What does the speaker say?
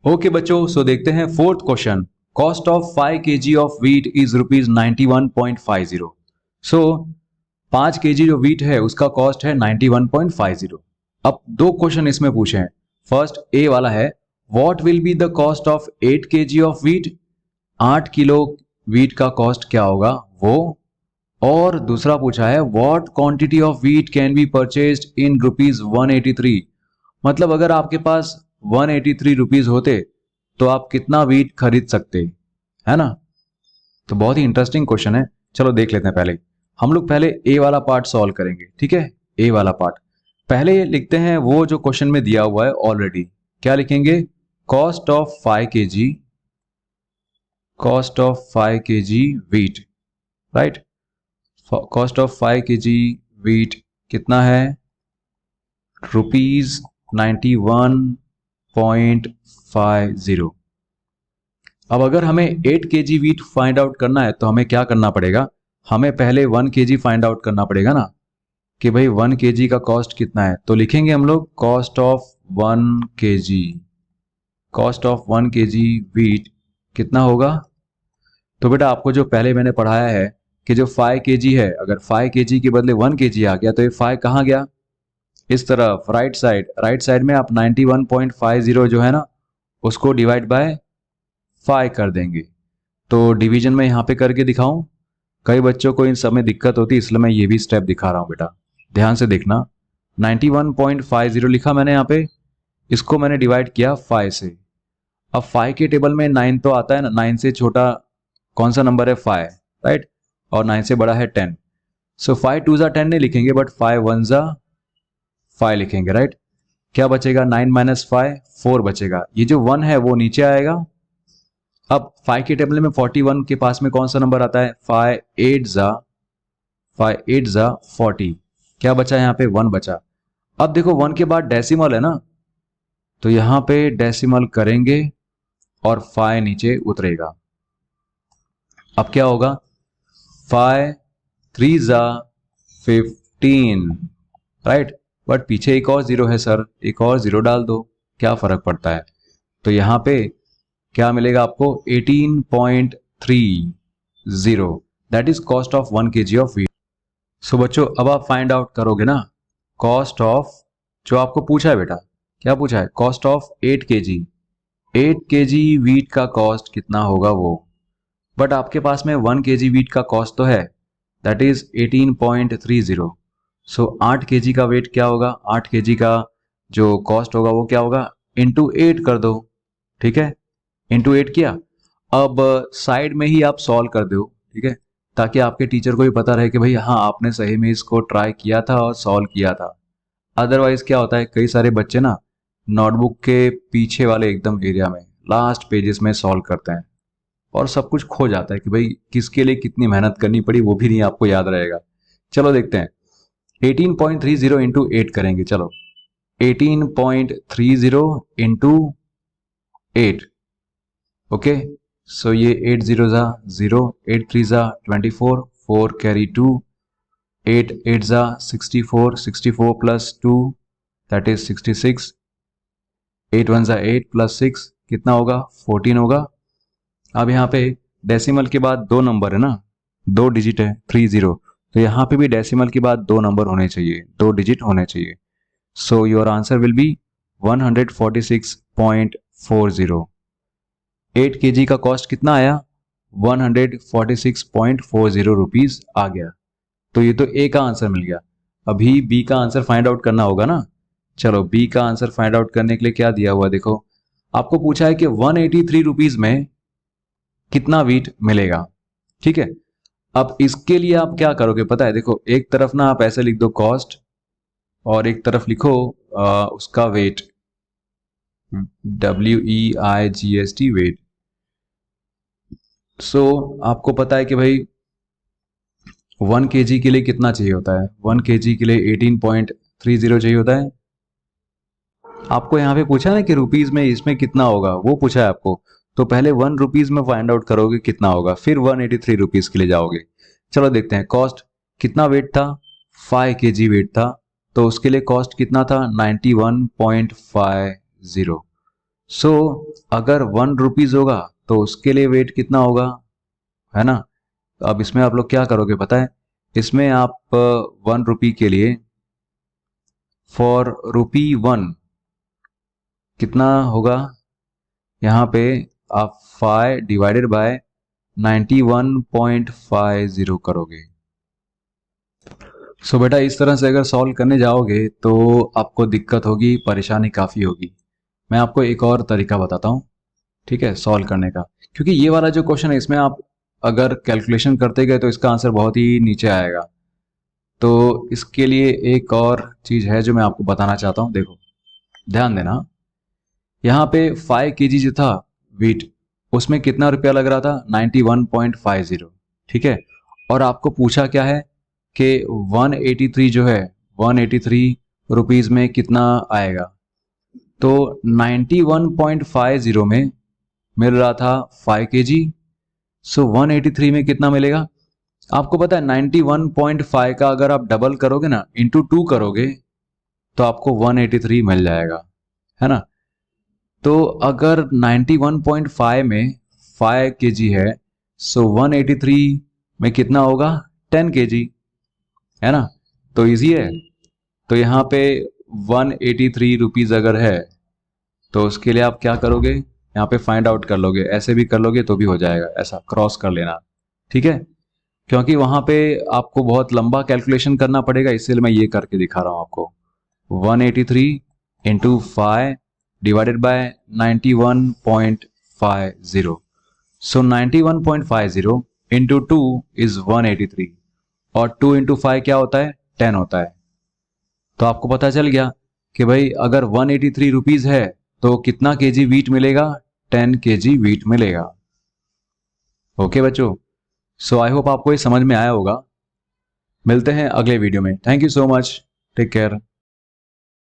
Okay बच्चों, सो देखते हैं fourth question. Cost of 5 kg of wheat is ₹91.50। So 5 kg जो व्हीट है उसका कॉस्ट है 91.50। अब दो क्वेश्चन इसमें पूछे हैं। फर्स्ट ए वाला है what will be the cost of 8 kg of wheat, 8 kilo wheat का कॉस्ट क्या होगा वो। और दूसरा पूछा है what quantity of wheat can be purchased in ₹183। मतलब अगर आपके पास 183 रुपीज होते तो आप कितना व्हीट खरीद सकते, है ना। तो बहुत ही इंटरेस्टिंग क्वेश्चन है। चलो देख लेते हैं। पहले हम लोग पहले ए वाला पार्ट सॉल्व करेंगे, ठीक है। ए वाला पार्ट पहले लिखते हैं वो जो क्वेश्चन में दिया हुआ है ऑलरेडी। क्या लिखेंगे? Cost of 5 kg, cost of 5 kg wheat, right. Cost of 5 kg wheat कितना है? ₹91.50। अब अगर हमें 8 kg व्हीट फाइंड आउट करना है तो हमें क्या करना पड़ेगा? हमें पहले 1 kg फाइंड आउट करना पड़ेगा ना, कि भाई 1 kg का कॉस्ट कितना है। तो लिखेंगे हम लोग cost of 1 kg, cost of 1 kg wheat कितना होगा। तो बेटा आपको जो पहले मैंने पढ़ाया है कि जो 5 kg है, अगर 5 kg के बदले 1 kg आ गया तो ये 5 कहाँ गया? इस तरफ राइट साइड में आप 91.50 जो है ना उसको डिवाइड बाय 5 कर देंगे। तो डिवीजन में यहाँ पे करके दिखाऊं? कई बच्चों को इन सब में दिक्कत होती है, इसलिए मैं ये भी स्टेप दिखा रहा हूँ बेटा, ध्यान से देखना। 91.50 लिखा मैंने यहाँ पे, इसको मैंने डिवाइड किया 5 से। अब 5 के टेबल में 9 तो आता है ना, 9 से छोटा कौन सा नंबर है? 5, राइट। और 9 से बड़ा है 10। सो 5 2 जा 10 नहीं लिखेंगे, बट 5 1 जा 5 लिखेंगे, राइट। क्या बचेगा? 9 माइनस 5 4 बचेगा। ये जो 1 है वो नीचे आएगा। अब 5 के टेबल में 41 के पास में कौन सा नंबर आता है? 5 8 जा 40। क्या बचा यहाँ पे? 1 बचा। अब देखो 1 के बाद डेसिमल है ना, तो यहाँ पे डेसिमल करेंगे और 5 नीचे उतरेगा। अब क्या होगा? 5 3 जा 15, राइट। बट पीछे एक और जीरो है सर, एक और जीरो डाल दो, क्या फर्क पड़ता है। तो यहाँ पे क्या मिलेगा आपको? 18.30, that is cost of 1 kg of wheat. So बच्चों अब आप फाइंड आउट करोगे ना कॉस्ट ऑफ, जो आपको पूछा है बेटा, क्या पूछा है? Cost of 8 kg, 8 kg wheat का कॉस्ट कितना होगा वो। बट आपके पास में 1 kg व्हीट का कॉस्ट तो है, दैट इज 18.30। सो 8 kg का वेट क्या होगा? 8 kg का जो कॉस्ट होगा वो क्या होगा? इंटू 8 कर दो, ठीक है। इंटू 8 किया। अब साइड में ही आप सॉल्व कर दो, ठीक है, ताकि आपके टीचर को भी पता रहे कि भाई हाँ आपने सही में इसको ट्राई किया था और सॉल्व किया था। अदरवाइज क्या होता है, कई सारे बच्चे ना नोटबुक के पीछे वाले एकदम एरिया में लास्ट पेजेस में सॉल्व करते हैं और सब कुछ खो जाता है कि भाई किसके लिए कितनी मेहनत करनी पड़ी वो भी नहीं आपको याद रहेगा। चलो देखते हैं। 18.30 इंटू 8 करेंगे। चलो 18.30 इंटू 8, ओके। सो ये 8 0 जा 0, 8 3 जा 24, 4 कैरी 2, 8 8 जा 64, 64 प्लस 2 दैट इज 66, 8 1 जा 8 प्लस 6 कितना होगा? 14 होगा। अब यहाँ पे डेसिमल के बाद 2 नंबर है ना, 2 डिजिट है 30, तो यहाँ पे भी डेसिमल के बाद 2 नंबर होने चाहिए, 2 डिजिट होने चाहिए। So your answer will be 146.40। 8 kg का कॉस्ट कितना आया? 146.40 रुपीज आ गया। तो ये तो ए का आंसर मिल गया। अभी बी का आंसर फाइंड आउट करना होगा ना। चलो बी का आंसर फाइंड आउट करने के लिए क्या दिया हुआ देखो, आपको पूछा है कि 183 रुपीज में कितना व्हीट मिलेगा, ठीक है। अब इसके लिए आप क्या करोगे पता है? देखो एक तरफ ना आप ऐसे लिख दो कॉस्ट और एक तरफ लिखो उसका वेट, WEIGST वेट। सो आपको पता है कि भाई 1 kg के लिए कितना चाहिए होता है? 1 kg के लिए 18.30 चाहिए होता है। आपको यहाँ पे पूछा ना कि रुपीज में इसमें कितना होगा, वो पूछा है आपको। तो पहले 1 रुपीज में फाइंड आउट करोगे कितना होगा, फिर 183 रुपीज के लिए जाओगे। चलो देखते हैं कॉस्ट कितना वेट था? 5 kg वेट था, तो उसके लिए कॉस्ट कितना था? 91.50। सो अगर 1 रुपीज होगा तो उसके लिए वेट कितना होगा, है ना। तो अब इसमें आप लोग क्या करोगे पता है, इसमें आप 1 रुपी के लिए फॉर ₹1 कितना होगा, यहाँ पे आप 5 डिवाइडेड बाय 91.50 करोगे। सो बेटा इस तरह से अगर सॉल्व करने जाओगे तो आपको दिक्कत होगी, परेशानी काफ़ी होगी। मैं आपको एक और तरीका बताता हूँ, ठीक है, सॉल्व करने का। क्योंकि ये वाला जो क्वेश्चन है इसमें आप अगर कैलकुलेशन करते गए तो इसका आंसर बहुत ही नीचे आएगा। तो इसके लिए एक और चीज़ है जो मैं आपको बताना चाहता हूँ। देखो ध्यान देना, यहाँ पे 5 केजी जो था वीट, उसमें कितना रुपया लग रहा था, 91.50, ठीक है। और आपको पूछा क्या है कि 183 जो है 183 रुपीज़ में कितना आएगा। तो 91.50 में मिल रहा था 5 केजी, सो 183 में कितना मिलेगा। आपको पता है 91.5 का अगर आप डबल करोगे ना, इंटू 2 करोगे तो आपको 183 मिल जाएगा, है ना। तो अगर 91.5 में 5 केजी है, सो 183 में कितना होगा, 10 केजी, है ना। तो इजी है। तो यहाँ पे 183 रुपीज़ अगर है तो उसके लिए आप क्या करोगे, यहाँ पे फाइंड आउट कर लोगे, ऐसे भी कर लोगे तो भी हो जाएगा, ऐसा क्रॉस कर लेना, ठीक है। क्योंकि वहाँ पे आपको बहुत लंबा कैलकुलेशन करना पड़ेगा, इसलिए मैं ये करके दिखा रहा हूँ आपको। 183 into 5 divided by 91.50, so 91.50 into 2 is 183, और 2 इंटू 5 क्या होता है, 10 होता है। तो आपको पता चल गया कि भाई अगर 183 रुपीज़ है तो कितना केजी वीट मिलेगा, 10 केजी वीट मिलेगा। ओके बच्चों, सो आई होप आपको ये समझ में आया होगा। मिलते हैं अगले वीडियो में। Thank you so much, take care.